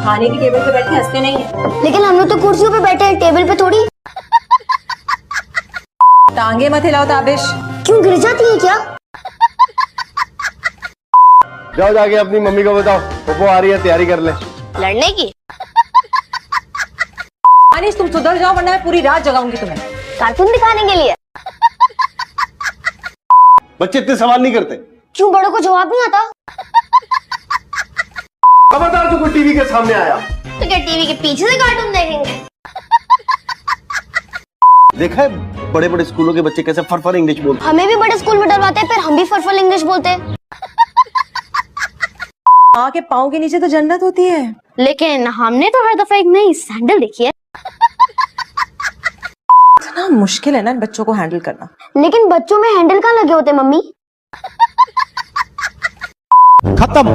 खाने की टेबल पे बैठ के हंसते नहीं है। लेकिन हम लोग तो कुर्सियों पे बैठे हैं, टेबल पे थोड़ी। टांगे मत हिलाओ ताबिश। क्यों, गिर जाती है क्या? जाओ जाके अपनी मम्मी को बताओ पोपो आ रही है, तैयारी कर ले। लड़ने की? अनीस तुम सुधर जाओ वरना मैं पूरी रात जगाऊंगी तुम्हें। कार्टून दिखाने के लिए? बच्चे इतने सवाल नहीं करते। क्यों, बड़ों को जवाब नहीं आता? खबरदार जो कोई टीवी के सामने आया। तो क्या टीवी के पीछे से कार्टून देखेंगे? देखा है बड़े बड़े स्कूलों के बच्चे कैसे फरफर इंग्लिश बोलते हैं। हमें भी बड़े स्कूल में डलवाते हैं, फिर हम भी फरफल इंग्लिश बोलते हैं। माँ के पाँव के नीचे तो जन्नत होती है। लेकिन हमने तो हर दफा एक नई सैंडल देखी है। इतना मुश्किल है ना इन बच्चों को हैंडल करना। लेकिन बच्चों में हैंडल कहाँ लगे होते मम्मी? खत्म।